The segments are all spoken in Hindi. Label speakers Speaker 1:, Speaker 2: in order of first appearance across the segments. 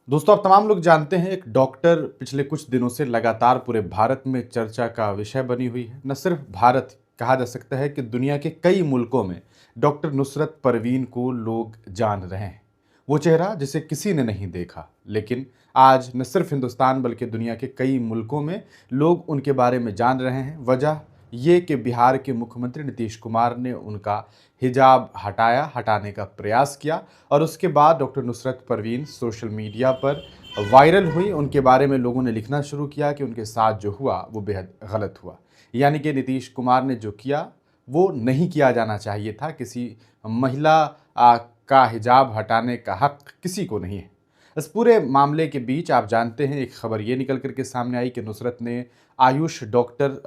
Speaker 1: दोस्तों, आप तमाम लोग जानते हैं एक डॉक्टर पिछले कुछ दिनों से लगातार पूरे भारत में चर्चा का विषय बनी हुई है। न सिर्फ भारत, कहा जा सकता है कि दुनिया के कई मुल्कों में डॉक्टर नुसरत परवीन को लोग जान रहे हैं। वो चेहरा जिसे किसी ने नहीं देखा, लेकिन आज न सिर्फ हिंदुस्तान बल्कि दुनिया के कई मुल्कों में लोग उनके बारे में जान रहे हैं। वजह ये कि बिहार के मुख्यमंत्री नीतीश कुमार ने उनका हिजाब हटाने का प्रयास किया और उसके बाद doctor Nusrat Parveen social media पर वायरल हुई। उनके बारे में लोगों ने लिखना शुरू किया कि उनके साथ जो हुआ वो बेहद गलत हुआ, यानी कि नीतीश कुमार ने जो किया वो नहीं किया जाना चाहिए था। किसी महिला का हिजाब हटाने का हक किसी को नहीं है। इस पूरे मामले के बीच आप जानते हैं एक खबर ये निकल कर के सामने आई कि नुसरत ने आयुष डॉक्टर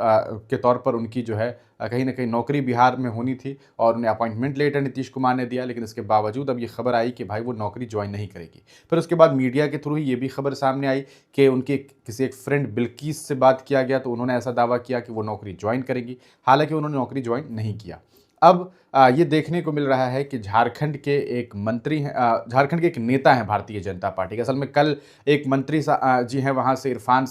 Speaker 1: के तौर पर उनकी जो है कहीं ना कहीं नौकरी बिहार में होनी थी और उन्हें अपॉइंटमेंट लेटर नीतीश कुमार ने दिया, लेकिन इसके बावजूद अब ये खबर आई कि भाई वो नौकरी ज्वाइन नहीं करेगी। फिर उसके बाद मीडिया के थ्रू ही ये भी खबर सामने आई कि उनके किसी एक फ्रेंड बिल्किस से बात किया गया तो उन्होंने ऐसा दावा किया कि वो नौकरी ज्वाइन करेंगी, हालांकि उन्होंने नौकरी ज्वाइन नहीं किया। अब ये देखने को मिल रहा है कि झारखंड के एक मंत्री हैं, झारखंड के एक नेता हैं भारतीय जनता पार्टी के। असल में कल एक मंत्री जी हैं वहाँ से, इरफान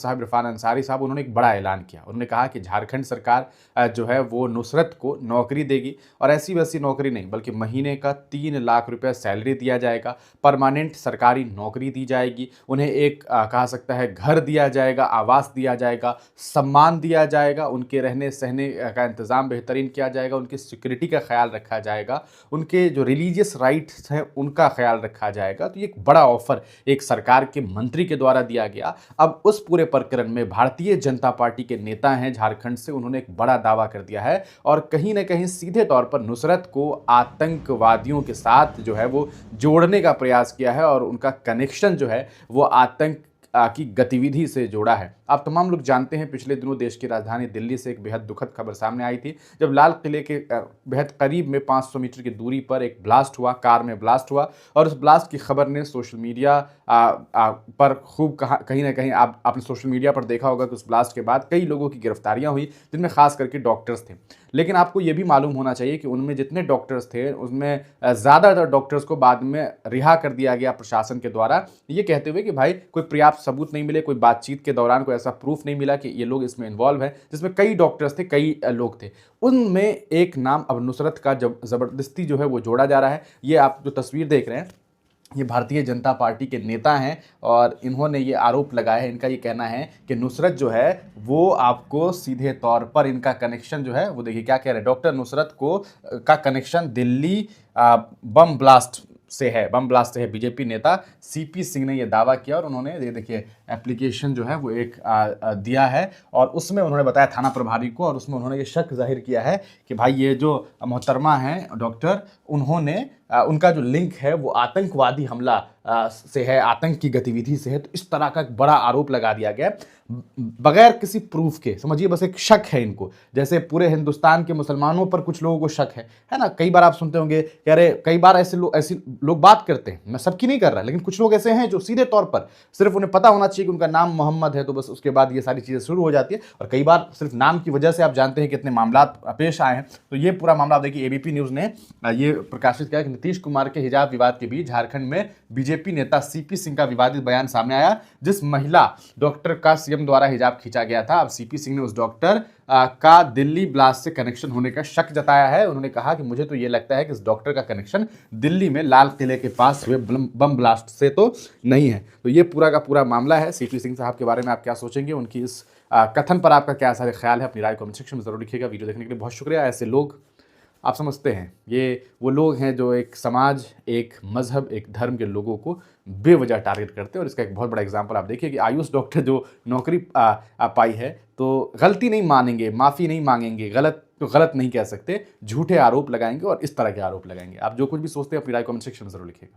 Speaker 1: अंसारी साहब, उन्होंने एक बड़ा ऐलान किया। उन्होंने कहा कि झारखंड सरकार जो है वो नुसरत को नौकरी देगी और ऐसी वैसी नौकरी नहीं बल्कि महीने का 3 लाख रुपये सैलरी दिया जाएगा, परमानेंट सरकारी नौकरी दी जाएगी, उन्हें एक कहा सकता है घर दिया जाएगा, आवास दिया जाएगा, सम्मान दिया जाएगा, उनके रहने सहने का इंतज़ाम बेहतरीन किया जाएगा, उनकी सिक्योरिटी का ख्याल रखा जाएगा, उनके जो रिलीजियस राइट्स हैं उनका ख्याल रखा जाएगा। तो ये एक बड़ा ऑफर एक सरकार के मंत्री के द्वारा दिया गया। अब उस पूरे प्रकरण में भारतीय जनता पार्टी के नेता हैं झारखंड से, उन्होंने एक बड़ा दावा कर दिया है और कहीं ना कहीं सीधे तौर पर नुसरत को आतंकवादियों के साथ जो है वो जोड़ने का प्रयास किया है और उनका कनेक्शन जो है वो आतंक की गतिविधि से जोड़ा है। आप तमाम लोग जानते हैं पिछले दिनों देश की राजधानी दिल्ली से एक बेहद दुखद खबर सामने आई थी, जब लाल किले के बेहद करीब में 500 मीटर की दूरी पर एक ब्लास्ट हुआ, कार में ब्लास्ट हुआ और उस ब्लास्ट की खबर ने सोशल मीडिया पर खूब कहीं ना कहीं आपने सोशल मीडिया पर देखा होगा कि उस ब्लास्ट के बाद कई लोगों की गिरफ्तारियां हुई, जिनमें खास करके डॉक्टर्स थे। लेकिन आपको ये भी मालूम होना चाहिए कि उनमें जितने डॉक्टर्स थे उसमें ज़्यादातर डॉक्टर्स को बाद में रिहा कर दिया गया प्रशासन के द्वारा, ये कहते हुए कि भाई कोई पर्याप्त सबूत नहीं मिले, कोई बातचीत के दौरान कोई ऐसा प्रूफ नहीं मिला कि ये लोग इसमें इन्वॉल्व हैं, जिसमें कई डॉक्टर्स थे, कई लोग थे। उनमें एक नाम अब नुसरत का जब ज़बरदस्ती जो है वो जोड़ा जा रहा है। ये आप जो तस्वीर देख रहे हैं ये भारतीय जनता पार्टी के नेता हैं और इन्होंने ये आरोप लगाया है, इनका ये कहना है कि नुसरत जो है वो आपको सीधे तौर पर इनका कनेक्शन जो है वो देखिए क्या कह रहे हैं, डॉक्टर नुसरत को का कनेक्शन दिल्ली बम ब्लास्ट से है, बीजेपी नेता सीपी सिंह ने ये दावा किया और उन्होंने ये देखिए एप्लीकेशन जो है वो एक दिया है और उसमें उन्होंने बताया थाना प्रभारी को और उसमें उन्होंने ये शक जाहिर किया है कि भाई ये जो मोहतरमा हैं डॉक्टर, उन्होंने उनका जो लिंक है वो आतंकवादी हमला से है, आतंक की गतिविधि से है। तो इस तरह का एक बड़ा आरोप लगा दिया गया बगैर किसी प्रूफ के, समझिए बस एक शक है इनको, जैसे पूरे हिंदुस्तान के मुसलमानों पर कुछ लोगों को शक है ना। कई बार आप सुनते होंगे कि अरे कई बार ऐसे लोग बात करते हैं, मैं सबकी नहीं कर रहा, लेकिन कुछ लोग ऐसे हैं जो सीधे तौर पर सिर्फ उन्हें पता होना चाहिए कि उनका नाम मोहम्मद है, तो बस उसके बाद ये सारी चीज़ें शुरू हो जाती है और कई बार सिर्फ नाम की वजह से आप जानते हैं कितने मामला पेश आए हैं। तो ये पूरा मामला आप देखिए, एबीपी न्यूज़ ने ये प्रकाशित किया कि नीतीश कुमार के हिजाब विवाद के बीच झारखंड में बीजेपी नेता सीपी सिंह का विवादित बयान सामने आया, जिस महिला डॉक्टर का सीएम द्वारा हिजाब खींचा गया था। अब सीपी सिंह ने उस डॉक्टर का दिल्ली ब्लास्ट से कनेक्शन होने का शक जताया है। उन्होंने कहा कि मुझे तो ये लगता है कि इस डॉक्टर का कनेक्शन दिल्ली में लाल किले के पास हुए बम ब्लास्ट से तो नहीं है। तो ये पूरा का पूरा मामला है। सीपी सिंह साहब के बारे में आप क्या सोचेंगे, उनकी इस कथन पर आपका क्या सारे ख्याल है, अपनी राय कमेंट सेक्शन में जरूर लिखिएगा। वीडियो देखने के लिए बहुत शुक्रिया। ऐसे लोग आप समझते हैं ये वो लोग हैं जो एक समाज, एक मजहब, एक धर्म के लोगों को बेवजह टारगेट करते हैं और इसका एक बहुत बड़ा एग्जांपल आप देखिए कि आयुष डॉक्टर जो नौकरी पाई है तो गलती नहीं मानेंगे, माफ़ी नहीं मांगेंगे, गलत तो गलत नहीं कह सकते, झूठे आरोप लगाएंगे और इस तरह के आरोप लगाएंगे। आप जो कुछ भी सोचते हैं अपनी राय कमेंट सेक्शन में जरूर लिखिएगा।